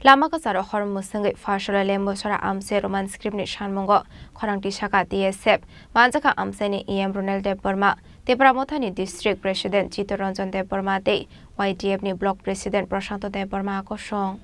Lama Kwcharo Mwchungwi Fashola Lembhu Charra Amchaio Roman script ni Sanmung Khorang Tisakha TSF Manjaka Amchaio ni EM Ronald Burma Tripura ni District President Chittaranjan Dev Burma de YTF ni Block President Prashanto Dev Burma Khorang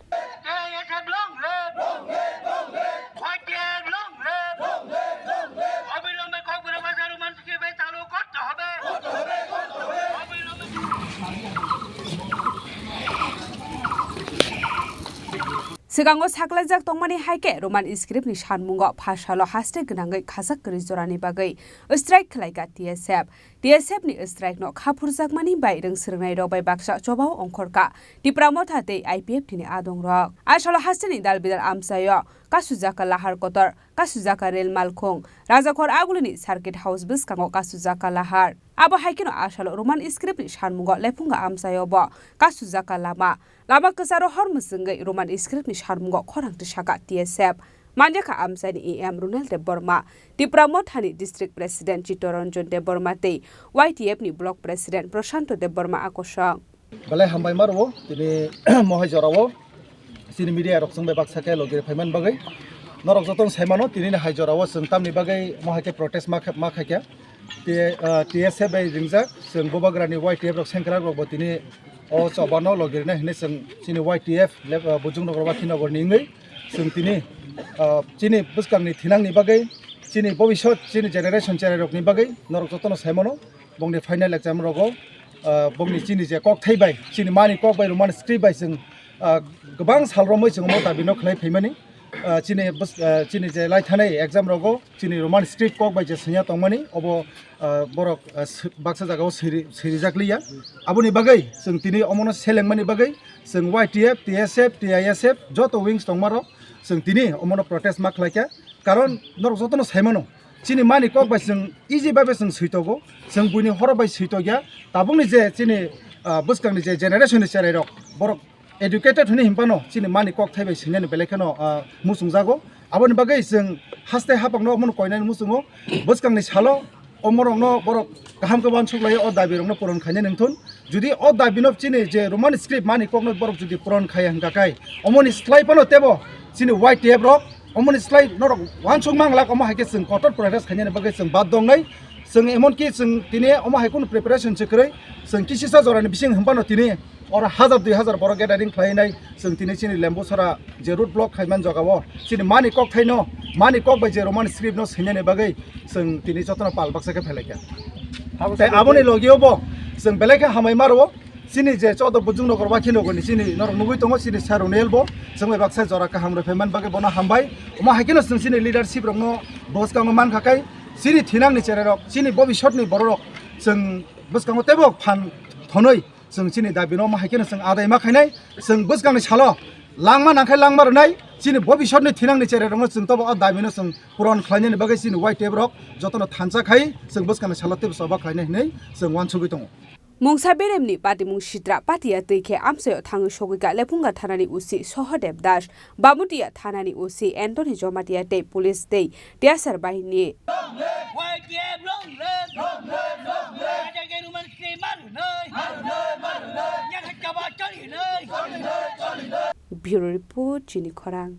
Sigango saklajak tongmani haike Roman script ni Sanmungo Phashalo haste gnangai khajak kri jorani bagai strike khlaiga TSF ni strike no khapurjak mani bai reng sirnai ro bai baksa chobao ongkhorka Tripura mothate IPF ni adong ro asalo haste ni dalbidal Amchaio kasujaka lahar kotor kasujaka rel malkhong rajakhor agulini circuit house biskango kasujaka lahar abo haikino asalo Roman script ni Sanmungo lepunga Amchaio bo kasujaka Lama Kwcharo Mwchungwi Roman script ni Sanmung Khorang Tisakha TSF Manjaka Amchaio ni EM Ronald Burma Tripura ni District President Chittaranjan Dev Burma te YTF ni Block President Prashanto Dev Burma Khorang Balai hambai marwo tini mohai jorawo sini media rok sungbai baksake logir phaiman bagai norok jotong saimano tini hai jorawo sungtamni bagai mohai ke protest ma khaikya TSF bai ringjak sung bobagrani YTF rok sengkra rok botini o chobano logirna hine sung chini YTF bujungnogor bakhinogor ningai sung tini chini buskangni thinangni bagai chini bobishot chini generation chererokni bagai norok jotono saimono bongni final exam rogo bongni chini je kok thaibai chini mani kok bai roman script bai sung gobang salromoi sung mota bino khlai phaimani chini je lai thanai exam rogo chini roman script kok bai je snya tongmani obo borok baksa jagao sirijakliya aboni bagai sung tini omono selengmani bagai sung YTF TSF TISF joto wings tongmaro sung tini omono protest ma khlaikya karon norok jotono saimono chini mani kok bai sung easy babe sung suitogo sung buini horo bai suitogya tabungni je chini buskangni je generation ni chererok borok educated hone himpano chini mani kok thaibai sinani belekano musungjago aboni bagai sung haste hapakno omono koinani musungo buskangni salo omorongno borok kaham kaban suklai o dabirongno puron khaine ningthun judi o dabinop chini je roman script mani kokno borok judi puron khaya hangkakai omoni slai pano tebo chini YTF rok omoni slai norok wansung manglak omo haike sung kotor protest khaine bagai sung bad dongnai sung emon ki sung tini omo haikun preparation chekrai sung kisisa jorani bising hampano tini or 1000-2000 borok gathering khlainai sung tini chini Lembhu Charra je root block khaiman jagawo chini mani kok thaino mani kok bai je roman script no sinane bagai sung tini jotona pal baksa ke phelekya tai aboni logiobo sung beleka hamai marwo chini je chodo bujungnogor bakhinogor ni chini norok nugui tongo chini sarunelbo sung bai baksa jora ka hamro pheman bagai bono hambai oma hakino sung chini leadership rokno boskango man khakai chini thinangni chererok chini bobishotni borok sung boskango tebo phan thonoi sung chini dabino ma hakino sung adai ma khainai sung buskangni salo langma nangkhai langma rnai chini bobishotni thinangni chererong sung tobo dabino sung puron khlainani bagai chini YTF rok jotono thancha khai sung buskangni salo tebo soba khlainai nei sung wansugui tongo Mungsa beremni patimung Shitra patia teike Amchaio thangu sogiga lepunga thanani usi Sohodev Das Bamutia thanani usi Anthony Jomatia te police te Tiasar bahini Bureau report Chini Khorang